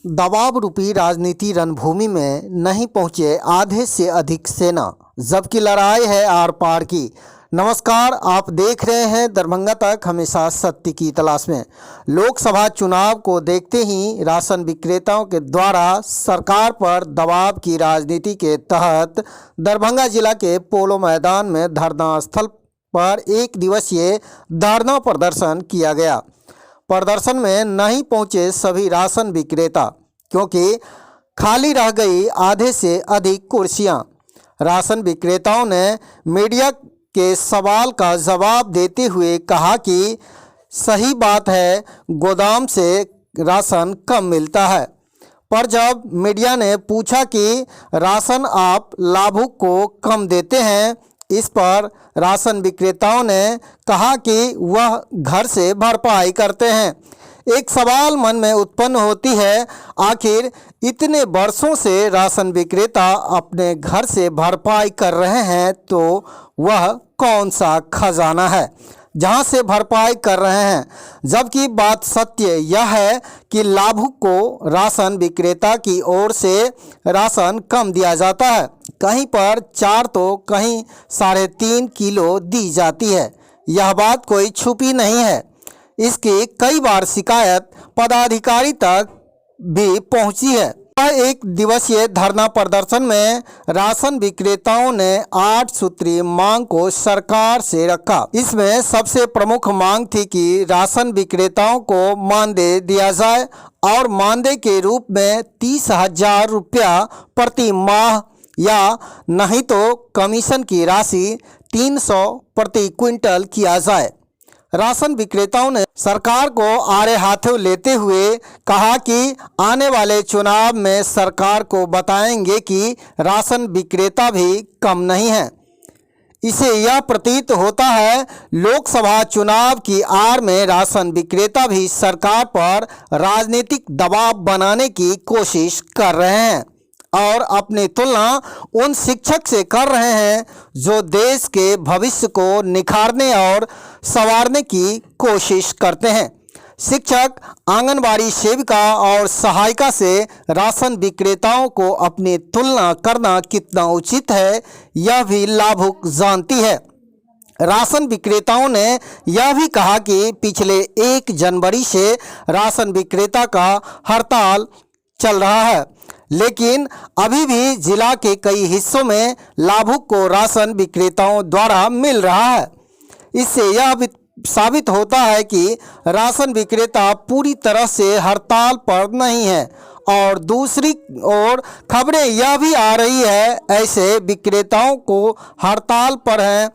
दबाव रूपी राजनीति रणभूमि में नहीं पहुंचे आधे से अधिक सेना, जबकि लड़ाई है आर पार की। नमस्कार, आप देख रहे हैं दरभंगा तक, हमेशा सत्य की तलाश में। लोकसभा चुनाव को देखते ही राशन विक्रेताओं के द्वारा सरकार पर दबाव की राजनीति के तहत दरभंगा जिला के पोलो मैदान में धरना स्थल पर एक दिवसीय धरना प्रदर्शन किया गया। प्रदर्शन में नहीं पहुंचे सभी राशन विक्रेता, क्योंकि खाली रह गई आधे से अधिक कुर्सियां। राशन विक्रेताओं ने मीडिया के सवाल का जवाब देते हुए कहा कि सही बात है, गोदाम से राशन कम मिलता है, पर जब मीडिया ने पूछा कि राशन आप लाभुक को कम देते हैं, इस पर राशन विक्रेताओं ने कहा कि वह घर से भरपाई करते हैं। एक सवाल मन में उत्पन्न होती है, आखिर इतने वर्षों से राशन विक्रेता अपने घर से भरपाई कर रहे हैं, तो वह कौन सा खजाना है जहां से भरपाई कर रहे हैं? जबकि बात सत्य यह है कि लाभुक को राशन विक्रेता की ओर से राशन कम दिया जाता है। कहीं पर 4 तो कहीं 3.5 किलो दी जाती है। यह बात कोई छुपी नहीं है। इसकी कई बार शिकायत पदाधिकारी तक भी पहुंची है। एक दिवसीय धरना प्रदर्शन में राशन विक्रेताओं ने 8 सूत्रीय मांग को सरकार से रखा। इसमें सबसे प्रमुख मांग थी कि राशन विक्रेताओं को मानदेय दिया जाए और मानदेय के रूप में 30,000 रुपया प्रति माह, या नहीं तो कमीशन की राशि 300 प्रति क्विंटल किया जाए। राशन विक्रेताओं ने सरकार को आड़े हाथों लेते हुए कहा कि आने वाले चुनाव में सरकार को बताएंगे कि राशन विक्रेता भी कम नहीं है। इसे यह प्रतीत होता है लोकसभा चुनाव की आड़ में राशन विक्रेता भी सरकार पर राजनीतिक दबाव बनाने की कोशिश कर रहे हैं और अपनी तुलना उन शिक्षक से कर रहे हैं जो देश के भविष्य को निखारने और संवारने की कोशिश करते हैं। शिक्षक, आंगनबाड़ी सेविका और सहायिका से राशन विक्रेताओं को अपनी तुलना करना कितना उचित है, यह भी लाभुक जानती है। राशन विक्रेताओं ने यह भी कहा कि पिछले 1 जनवरी से राशन विक्रेता का हड़ताल चल रहा है, लेकिन अभी भी जिला के कई हिस्सों में लाभुक को राशन विक्रेताओं द्वारा मिल रहा है। इससे यह भी साबित होता है कि राशन विक्रेता पूरी तरह से हड़ताल पर नहीं है। और दूसरी ओर खबरें यह भी आ रही है ऐसे विक्रेताओं को हड़ताल पर हैं,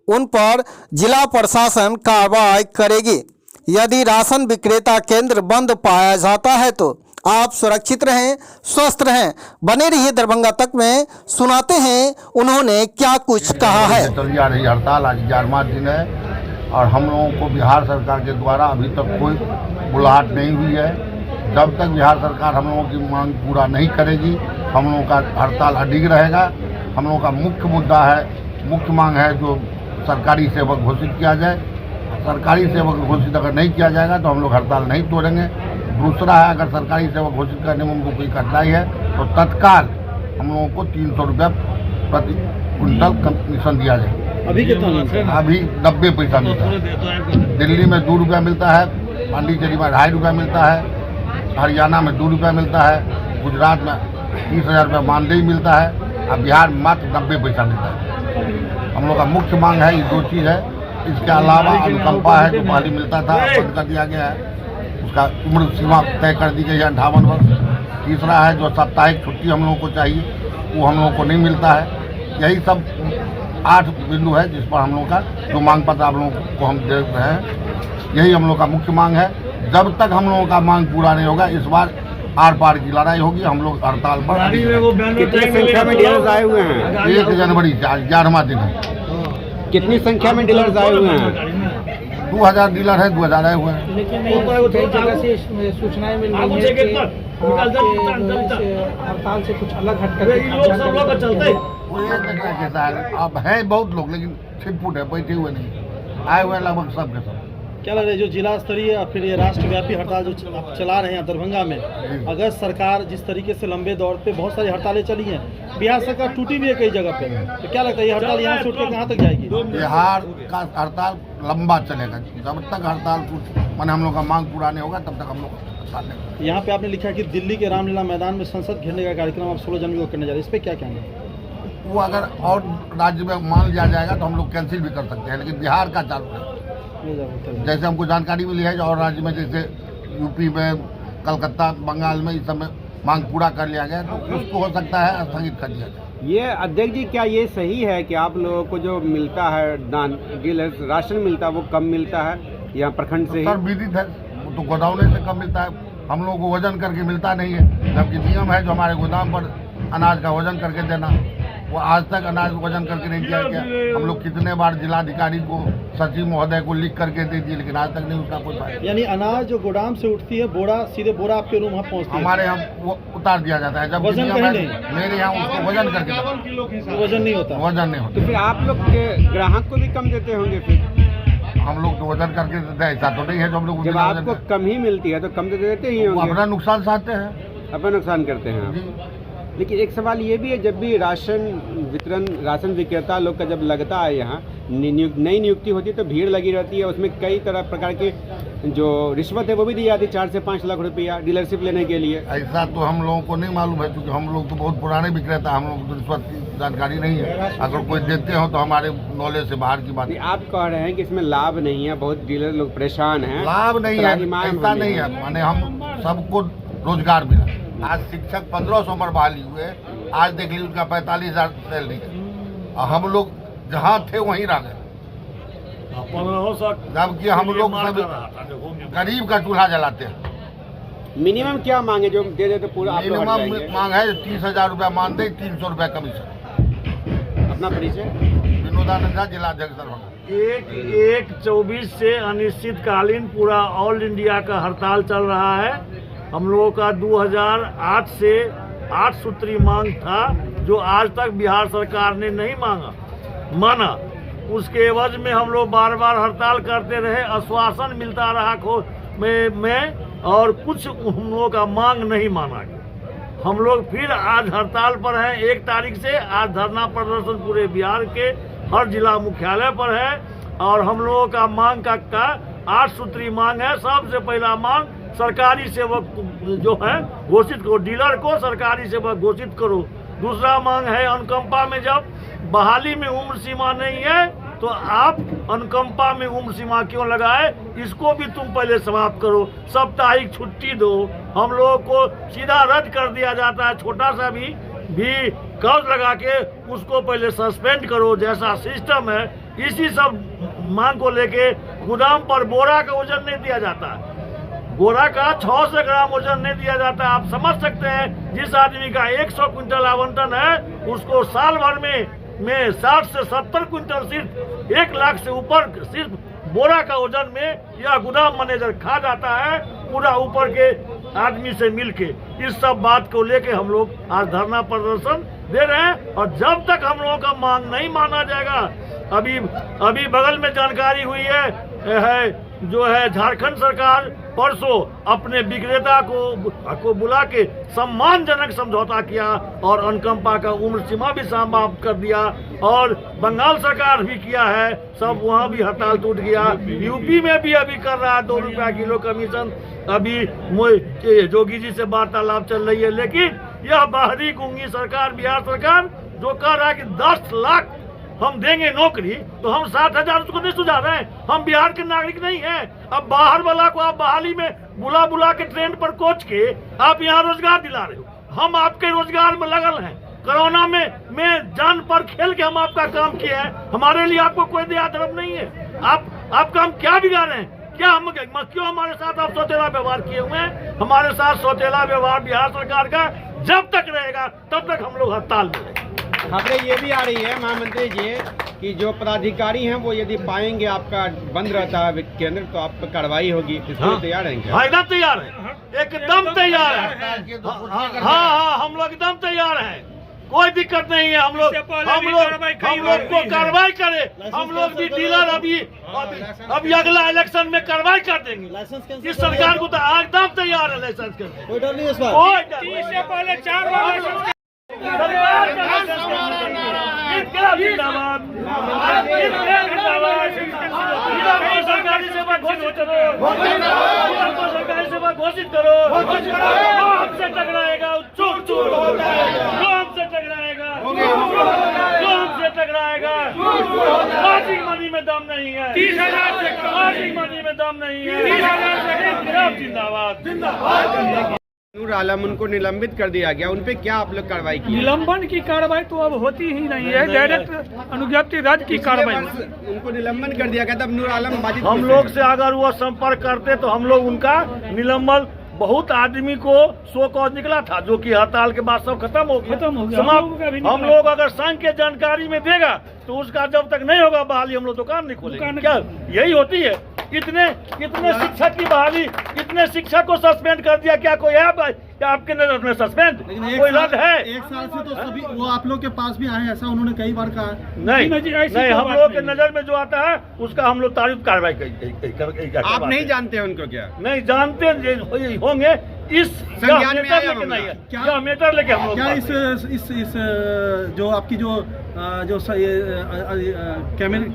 उन पर जिला प्रशासन कार्रवाई करेगी। यदि राशन विक्रेता केंद्र बंद पाया जाता है तो आप सुरक्षित रहें, स्वस्थ रहें। बने रहिए दरभंगा तक में, सुनाते हैं उन्होंने क्या कुछ कहा है। चल जा रही हड़ताल आज 11वां दिन है और हम लोगों को बिहार सरकार के द्वारा अभी तक कोई बुलाहट नहीं हुई है। जब तक बिहार सरकार हम लोगों की मांग पूरा नहीं करेगी, हम लोगों का हड़ताल अडिग रहेगा। हम लोगों का मुख्य मुद्दा है, मुख्य मांग है जो सरकारी सेवक घोषित किया जाए। सरकारी सेवक घोषित अगर नहीं किया जाएगा तो हम लोग हड़ताल नहीं तोड़ेंगे। दूसरा है, अगर सरकारी सेवक घोषित करने में उनको कोई कठिनाई है तो तत्काल हम लोगों को 300 रुपया प्रति क्विंटल कमीशन दिया जाए। अभी कितना मिलता है? अभी 90 पैसा मिलता है। दिल्ली में 2 रुपया मिलता है, पांडिचेरी में 2.5 रुपया मिलता है, हरियाणा में 2 रुपया मिलता है, गुजरात में 30,000 रुपया मानदेय मिलता है और बिहार में मात्र 90 पैसा मिलता है। हम लोग का मुख्य मांग है ये 2 चीज़ है। इसके अलावा अनुकंपा है जो पहले मिलता था, बंद कर दिया गया है। उसका उम्र सीमा तय कर दी गई है 58 वर्ष। तीसरा है जो साप्ताहिक छुट्टी हम लोगों को चाहिए, वो हम लोगों को नहीं मिलता है। यही सब 8 बिंदु है जिस पर हम लोगों का जो मांग पत्र आप लोगों को हम दे रहे हैं, यही हम लोग का मुख्य मांग है। जब तक हम लोगों का मांग पूरा नहीं होगा, इस बार आर पार की लड़ाई होगी। हम लोग हड़ताल पर। कितनी संख्या में डीलर्स आए हुए हैं? 1 जनवरी 11वां दिन है। कितनी संख्या में डीलर्स आए हुए हैं? 2000 डीलर है, 2000 आए हुए हैं। लेकिन कई जगह से सूचनाएं मिल रही है कि हड़ताल से कुछ अलग हटकर अब है बहुत लोग, लेकिन छिटपुट है, बैठे हुए नहीं, आए हुए लगभग सब के सब। क्या लग रहा है जो जिला स्तरीय या फिर ये राष्ट्रव्यापी हड़ताल जो आप चला रहे हैं दरभंगा में, अगर सरकार जिस तरीके से लंबे दौर पे बहुत सारी हड़तालें चली हैं, बिहार सरकार टूटी भी है कई जगह पे, तो क्या लगता है ये हड़ताल यहाँ से उठ के कहाँ तक जाएगी? बिहार का हड़ताल लंबा चलेगा, जब तक हड़ताल माने हम लोग का मांग पूरा नहीं होगा तब तक हम लोग हड़ताल नहीं। यहाँ पे आपने लिखा है कि दिल्ली के रामलीला मैदान में संसद घेरने का कार्यक्रम आप 16 जनवरी को करने जा रहे हैं, इस पर क्या कहना है? वो अगर और राज्य में मान लिया जाएगा तो हम लोग कैंसिल भी कर सकते हैं, लेकिन बिहार का चालू है। जैसे हमको जानकारी मिली है और राज्य में जैसे यूपी में, कलकत्ता, बंगाल में इस सब में मांग पूरा कर लिया गया, तो उसको हो सकता है स्थगित कर दिया जाए। ये अध्यक्ष जी, क्या ये सही है कि आप लोगों को जो मिलता है राशन मिलता है वो कम मिलता है यहाँ प्रखंड से? सर विदित है, वो तो गोदावने से कम मिलता है, हम लोगों को वजन करके मिलता नहीं है, जबकि नियम है जो हमारे गोदाम पर अनाज का वजन करके देना, वो आज तक अनाज वजन करके नहीं दिया गया। हम लोग कितने बार जिलाधिकारी को, सचिव महोदय को लिख करके दे दिए, लेकिन आज तक नहीं उसका कोई फायदा। यानी अनाज जो गोदाम से उठती है, बोरा सीधे बोरा आपके रूम वहाँ पहुँचती है? हमारे यहाँ वो उतार दिया जाता है, जब वजन कहीं नहीं? मेरे यहाँ उसको वजन करके वजन नहीं होता? वजन नहीं होता। तो फिर आप लोग के ग्राहक को भी कम देते होंगे फिर? हम लोग तो वजन करके देते हैं, ऐसा तो नहीं है जो हम लोग जब आपको कम ही मिलती है तो कम तो देते ही होंगे। अपना नुकसान सहते हैं, अपना नुकसान करते हैं आप। लेकिन एक सवाल ये भी है, जब भी राशन विक्रेता लोग का जब लगता है यहाँ नई नियुक्ति होती है तो भीड़ लगी रहती है, उसमें कई तरह प्रकार के जो रिश्वत है वो भी दी जाती है, 4 से 5 लाख रुपया डीलरशिप लेने के लिए। ऐसा तो हम लोगों को नहीं मालूम है, क्योंकि हम लोग तो बहुत पुराने विक्रेता, हम लोग को रिश्वत की जानकारी नहीं है। अगर कोई देते हो तो हमारे नॉलेज से बाहर की बात है। आप कह रहे हैं कि इसमें लाभ नहीं है, बहुत डीलर लोग परेशान हैं? लाभ नहीं है, ऐसा नहीं है, माने हम सबको रोजगार मिला। आज शिक्षक 1500 पर बहाली हुए, आज देख लीजिए उसका 45,000 सैलरी है, और हम लोग जहाँ थे वहीं रह गए, जबकि हम लोग सब गरीब का चूल्हा जलाते हैं। मिनिमम क्या मांगे जो दे दे तो पूरा? मिनिमम मांग है 30,000 रुपया मान दे, 300 रुपया कमीशन। अपना परिचय? विनोदानंद झा, जिला अध्यक्ष दरभंगा। 1/24 से अनिश्चितकालीन पूरा ऑल इंडिया का हड़ताल चल रहा है। हम लोगों का 2008 से 8 सूत्री मांग था, जो आज तक बिहार सरकार ने नहीं माना। उसके एवज में हम लोग बार बार हड़ताल करते रहे, आश्वासन मिलता रहा में और कुछ हम लोगों का मांग नहीं माना गया। हम लोग फिर आज हड़ताल पर हैं 1 तारीख से। आज धरना प्रदर्शन पूरे बिहार के हर जिला मुख्यालय पर है, और हम लोगों का मांग का 8 सूत्री मांग है। सबसे पहला मांग, सरकारी सेवक जो है घोषित करो, डीलर को सरकारी सेवक घोषित करो। दूसरा मांग है, अनुकंपा में जब बहाली में उम्र सीमा नहीं है तो आप अनुकंपा में उम्र सीमा क्यों लगाए, इसको भी तुम पहले समाप्त करो। साप्ताहिक छुट्टी दो, हम लोगों को सीधा रद्द कर दिया जाता है, छोटा सा भी कर्ज लगा के उसको पहले सस्पेंड करो, जैसा सिस्टम है। इसी सब मांग को लेके गोदाम पर बोरा का वजन नहीं दिया जाता, बोरा का 600 ग्राम वजन नहीं दिया जाता। आप समझ सकते हैं, जिस आदमी का 100 क्विंटल आवंटन है, उसको साल भर में 60 से 70 क्विंटल सिर्फ 1 लाख से ऊपर सिर्फ बोरा का वजन में यह गोदाम मैनेजर खा जाता है, पूरा ऊपर के आदमी से मिलके। इस सब बात को लेके हम लोग आज धरना प्रदर्शन दे रहे हैं, और जब तक हम लोगों का मांग नहीं माना जाएगा, अभी बगल में जानकारी हुई है जो है झारखंड सरकार परसों अपने विक्रेता को बुला के सम्मानजनक समझौता किया और अनुकंपा का उम्र सीमा भी समाप्त कर दिया, और बंगाल सरकार भी किया है, सब वहाँ भी हड़ताल टूट गया। यूपी में भी अभी कर रहा है 2 रुपया किलो कमीशन। अभी जोगी जी से वार्तालाप चल रही है, लेकिन यह बाहरी गुंगी सरकार, बिहार सरकार जो कह रहा है कि 10 लाख हम देंगे नौकरी, तो हम 60,000 उसको नहीं सुझा रहे हैं। हम बिहार के नागरिक नहीं हैं। अब बाहर वाला को आप बहाली में बुला के ट्रेन पर कोच के आप यहाँ रोजगार दिला रहे हो। हम आपके रोजगार में लगल हैं। कोरोना में जान पर खेल के हम आपका काम किए हैं। हमारे लिए आपको कोई दया धर्म नहीं है। आपका हम क्या बिगाड़ रहे हैं? क्यों हमारे साथ आप सौतेला व्यवहार किए हुए हैं? हमारे साथ सौतेला व्यवहार बिहार सरकार का जब तक रहेगा तब तक हम लोग हड़ताल में रहेंगे। खबरें ये भी आ रही है महामंत्री जी कि जो पदाधिकारी हैं वो यदि पाएंगे आपका बंद रहता है केंद्र, तो आप पर कार्रवाई होगी। इसके तैयार हैं क्या? एकदम तैयार है, एकदम तैयार है। हाँ, हम लोग एकदम तैयार हैं। कोई दिक्कत नहीं है। हम लोग को कार्रवाई करे, हम लोग भी डीलर अभी अगला इलेक्शन में कार्रवाई कर देंगे। इस सरकार को तो एकदम तैयार है लाइसेंस करने, कोई डर नहीं है इस बार। कोई डर नहीं। इससे पहले 4 बार सरकार का जिंदाबाद, सरकारी सेवा घोषित करो, सरकारी सेवा घोषित करो। जो हमसे टकराएगा चुप चुप, जो हमसे टकराएगा, जो हमसे टकराएगा, मार्जिन मनी में दम नहीं है, 30,000 से मार्जिन मनी में दम नहीं है। 30,000 से जिंदाबाद। नूर आलम उनको निलंबित कर दिया गया, उन पे क्या आप लोग कार्रवाई की? निलंबन की कार्रवाई तो अब होती ही नहीं है, डायरेक्ट अनुज्ञप्ति रद्द की कार्रवाई। उनको निलंबन कर दिया गया, तब नूर आलम बाजिद हम लोग से अगर वो संपर्क करते तो हम लोग उनका निलंबन, बहुत आदमी को सो कॉज निकला था जो कि हड़ताल के बाद सब खत्म हो गया, समाप्त। हम लोग अगर संघ के जानकारी में देगा तो उसका जब तक नहीं होगा बहाली हम लोग दुकान नहीं खोलेंगे। क्या यही होती है? कितने शिक्षक की बहाली, कितने शिक्षक को सस्पेंड कर दिया? क्या कोई है क्या आपके नजर में सस्पेंड? कोई रद्द है? एक साल से तो सभी वो आप लोग के पास भी आए, ऐसा उन्होंने कई बार कहा। नहीं, हम लोग के नजर में जो आता है उसका हम लोग तारीफ कार्रवाई आप नहीं जानते हैं उनको? क्या नहीं जानते होंगे? इस संज्ञान में आया नहीं है क्या? क्या मीटर लेके हम लोग क्या इस जो आपकी जो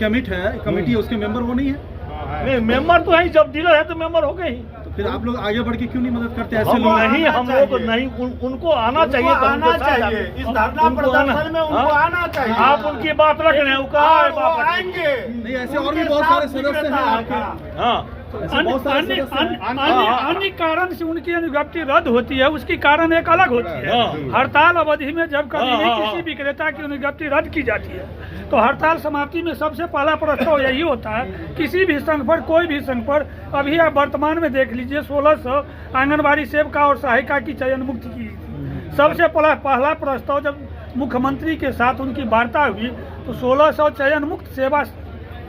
कमिट है, कमेटी है, उसके मेंबर वो नहीं है? नहीं, मेंबर तो है, जब डीलर है तो मेंबर हो गए ही। तो फिर आप लोग आगे बढ़ के क्यों नहीं मदद करते? ऐसे हम लोग नहीं, हम लोग नहीं, उनको आना चाहिए, आना चाहिए इस धरना प्रदर्शन में, उनको आना चाहिए। आप उनकी बात रख रहे हैं, वो कहा है बात आएंगे। नहीं, ऐसे और भी बहुत सारे सदस्य हैं आपके। हाँ, अन्य कारण से उनकी अनुज्ञप्ति रद्द होती है, उसकी कारण एक अलग होती है। हड़ताल अवधि में जब कभी भी किसी विक्रेता की अनुज्ञप्ति रद्द की जाती है तो हड़ताल समाप्ति में सबसे पहला प्रस्ताव यही होता है, किसी भी संघ पर, कोई भी संघ पर। अभी आप वर्तमान में देख लीजिए, 1600 आंगनबाड़ी सेविका और सहायिका की चयन मुक्ति की सबसे पहला प्रस्ताव जब मुख्यमंत्री के साथ उनकी वार्ता हुई तो 1600 चयन मुक्त सेवा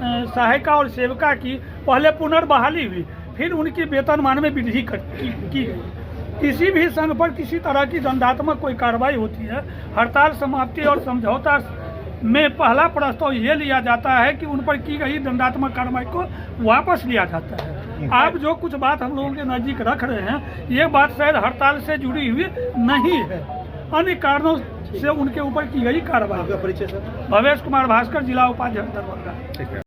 सहायिका और सेविका की पहले पुनर्बहाली हुई, फिर उनकी वेतनमान में वृद्धि की गई। किसी भी संघ पर किसी तरह की दंडात्मक कोई कार्रवाई होती है, हड़ताल समाप्ति और समझौता में पहला प्रस्ताव ये लिया जाता है कि उन पर की गई दंडात्मक कार्रवाई को वापस लिया जाता है। आप जो कुछ बात हम लोगों के नज़दीक रख रहे हैं, ये बात शायद हड़ताल से जुड़ी हुई नहीं है, अन्य कारणों से उनके ऊपर की गई कार्रवाई। परिचय सर? भवेश कुमार भास्कर, जिला उपाध्यक्ष दरभंगा।